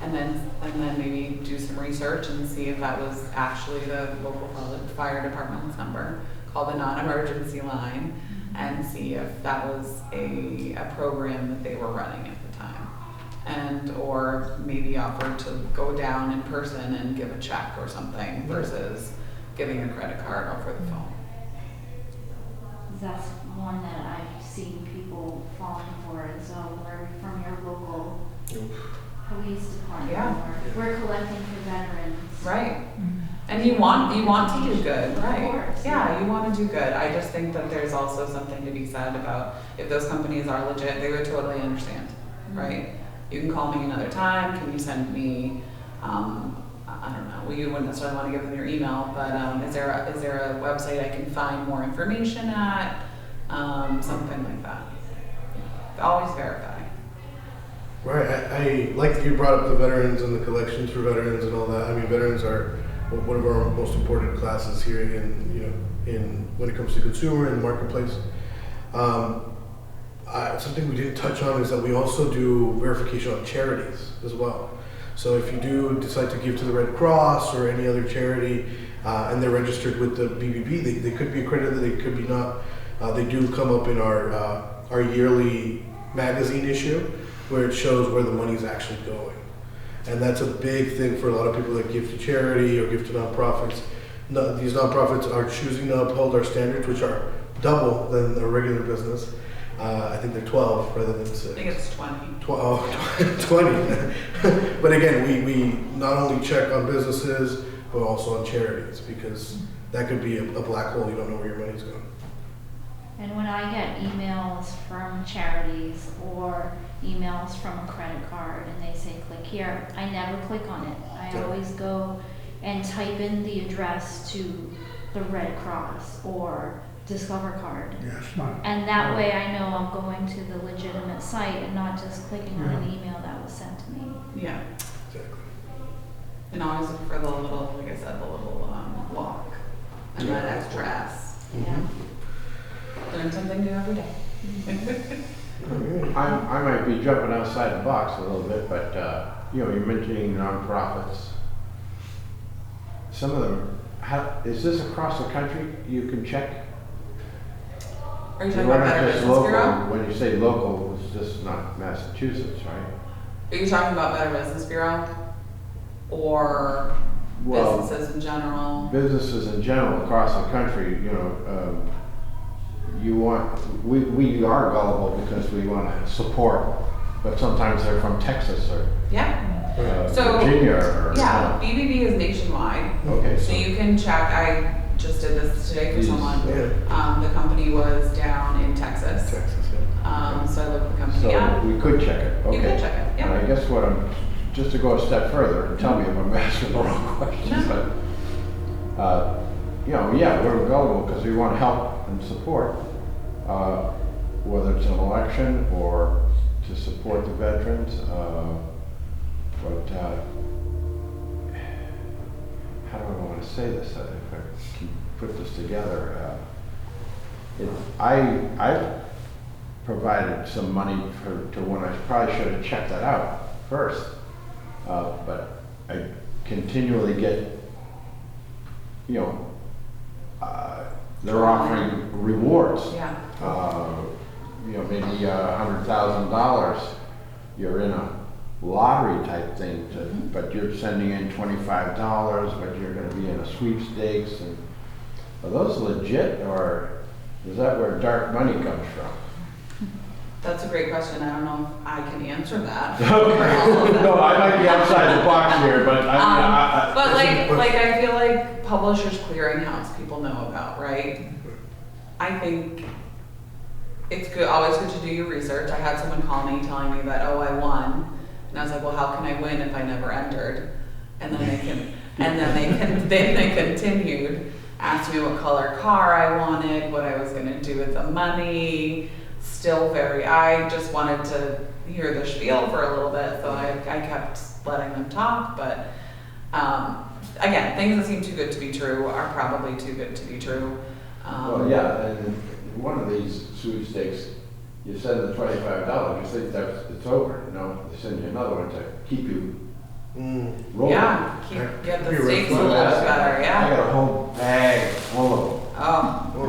and then maybe do some research and see if that was actually the local fire department's number. Call the non-emergency line and see if that was a program that they were running at the time. And, or maybe offer to go down in person and give a check or something versus giving a credit card over the phone. That's one that I've seen people falling for, is we're from your local police department. Yeah. We're collecting for veterans. Right. And you want to do good, right? Of course. Yeah, you want to do good. I just think that there's also something to be said about if those companies are legit, they would totally understand, right? You can call me another time. Can you send me, I don't know, well, you wouldn't necessarily want to give them your email, but is there a website I can find more information at? Something like that. Always verify. Right. I like that you brought up the veterans and the collections for veterans and all that. I mean, veterans are one of our most important classes here in when it comes to consumer and the marketplace. Something we didn't touch on is that we also do verification on charities as well. So if you do decide to give to the Red Cross or any other charity, and they're registered with the BBB, they could be accredited, they could be not. They do come up in our yearly magazine issue where it shows where the money is actually going. And that's a big thing for a lot of people that give to charity or give to nonprofits. No, these nonprofits are choosing to uphold our standards, which are double than a regular business. I think they're 12 rather than 6. I think it's 20. 20. But again, we not only check on businesses, but also on charities, because that could be a black hole. You don't know where your money's going. And when I get emails from charities or emails from a credit card and they say click here, I never click on it. I always go and type in the address to the Red Cross or Discover card. Yeah, smart. And that way I know I'm going to the legitimate site and not just clicking on an email that was sent to me. Yeah. Exactly. And always look for the little, like I said, the little walk and that extra S. Yeah. Learn something new every day. I might be jumping outside the box a little bit, but you're mentioning nonprofits. Some of them, is this across the country? You can check. Are you talking about Better Business Bureau? When you say local, it's just not Massachusetts, right? Are you talking about Better Business Bureau? Or businesses in general? Businesses in general across the country, we are gullible because we want to support, but sometimes they're from Texas or Virginia or BBB is nationwide. Okay, so you can check. I just did this today for someone. The company was down in Texas. So I looked the company up. So we could check it. Okay. You could check it. Yeah. And I guess just to go a step further and tell me if I'm asking the wrong questions, but we're gullible because we want to help and support, whether it's an election or to support the veterans. But how do I want to say this? If I can put this together, I provided some money to when I probably should have checked that out first, but I continually get, they're offering rewards. Yeah. Maybe $100,000. You're in a lottery type thing, but you're sending in $25, but you're going to be in a sweepstakes. And are those legit, or is that where dark money comes from? That's a great question. I don't know if I can answer that. No, I might be outside the box here, but I feel like Publishers Clearinghouse people know about, right? I think it's good, always good to do your research. I had someone call me telling me that, I won. And I was like, well, how can I win if I never entered? And then they continued, asked me what color car I wanted, what I was gonna do with the money. I just wanted to hear the spiel for a little bit, so I kept letting them talk. But again, things that seem too good to be true are probably too good to be true. And one of these sweepstakes, you send the $25, you think it's over. No, they send you another one to keep you Roll. Yeah, keep, That get could be the a red steaks a flag. little bit better, I yeah. got a whole bag full of them. Oh, Oh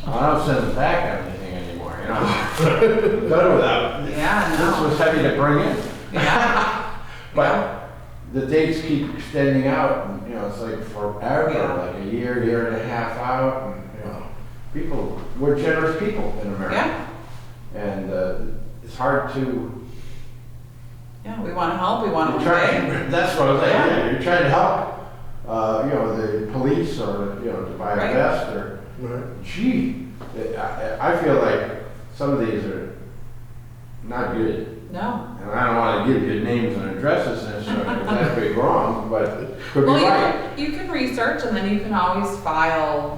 no. I don't send back anything anymore, you know? Done without. yeah, This no. was heavy to bring in. Yeah, But the dates keep extending out, and, you know, it's like forever, Yeah. like a year and a half out, and, you know, people, we're generous people in America. yeah, And, it's hard to. yeah, we wanna help, we wanna You're trying- obey. That's what I'm saying, Yeah. yeah, you're trying to help, you know, the police or, you know, to buy a Right. vest or, Right. gee, I feel like some of these are not good. No. And I don't wanna give you names and addresses and stuff, because that could be wrong, but it could be Well, right. you can research and then you can always file,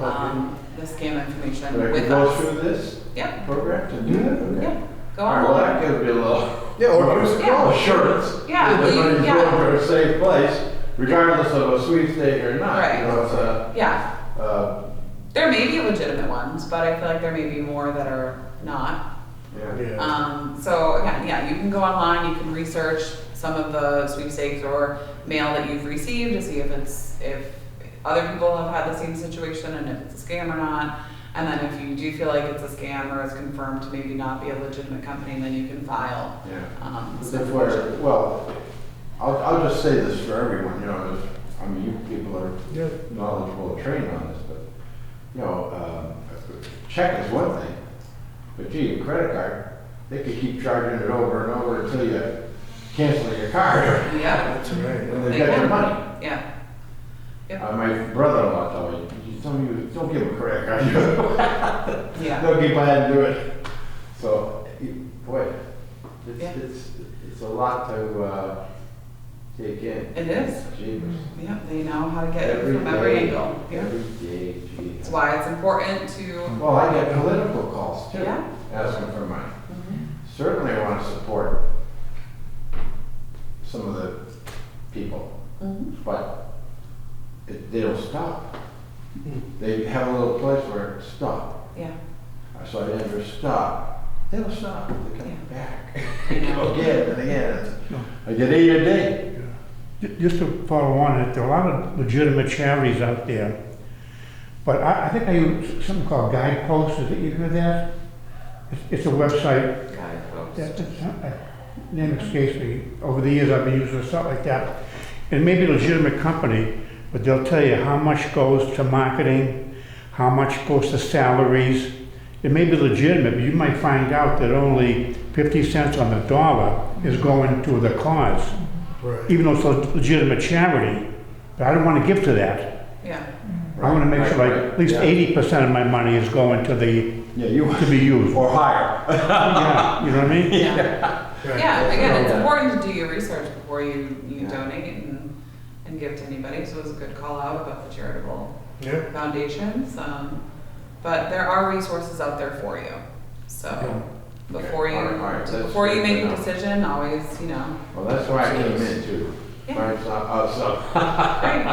the scam information But I with could go us. through this Yep, program to do that, okay? yeah, go All right, well, online. that gives me a little. Yeah, or give us a Yeah. call. Assurance. Yeah, That well, money's yeah. going to a safe place, regardless of a sweepstake or not. Right. You know, it's Yeah, uh, there may be legitimate ones, but I feel like there may be more that are not. yeah. Yeah. So again, yeah, you can go online, you can research some of the sweepstakes or mail that you've received to see if other people have had the same situation and if it's a scam or not. And then if you do feel like it's a scam or it's confirmed to maybe not be a legitimate company, then you can file. Yeah. some That's where, well, I'll just say this for everyone, you know, I mean, you people are Yeah. knowledgeable and trained on this, but, you know, check is one thing, but gee, a credit card, they could keep charging it over and over until you cancel your card, Yeah, That's right. and They they got can. your money. yeah. My brother-in-law told me, he told me, don't give him a credit card. Yeah. They'll keep on and do it. So, boy, Yeah. it's a lot to, take in. It is. Jeepers. Yeah, they know how to get you from every angle. Yeah. Every day, gee. That's why it's important to, Well, I get political calls too, Yeah. asking for money. Certainly I want to support some of the people, but they don't stop. They have a little place where it stop. yeah. So I never stop. They don't stop. They come back. I know. Again and again. I get 8 a day. Just to follow on it, there are a lot of legitimate charities out there. But I think I use something called Guidepost. Is it you heard that? It's a website. Name escapes me. Over the years I've been using stuff like that. It may be a legitimate company, but they'll tell you how much goes to marketing, how much goes to salaries. It may be legitimate, but you might find out that only 50 cents on the dollar is going to the cause. Right. Even though it's a legitimate charity, but I don't want to give to that. Yeah. I want to make sure like at least 80% of my money is going to the, Yeah, you to be used. or higher. Yeah, you know what I mean? Yeah. Right. Yeah, again, it's Yeah. important to do your research before you donate and give to anybody. So it was a good call out about the charitable Yeah. foundations. But there are resources out there for you. So before Okay. you All right, that's before you good make to a know. decision, always, Well, that's why I came in too. Yeah. Find some, Great.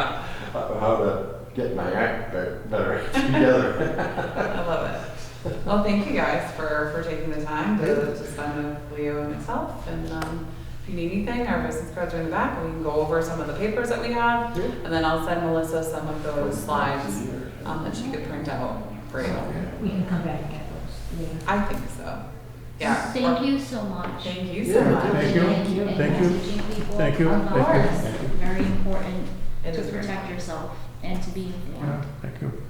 how to get my act better together. I love it. Well, thank you guys for taking the time to spend with Leo and myself. And if you need anything, our business cards are in the back, and we can go over some of the papers that we have. And then I'll send Melissa some of those slides that she could print out for you. We can come back and get those later. I think so. Yeah. Thank you so much. Thank you so Yeah, much. Thank you. And Thank you. teaching people, Thank you. of Thank you. course, Thank you. very important It to is very protect yourself and to be informed. Thank you.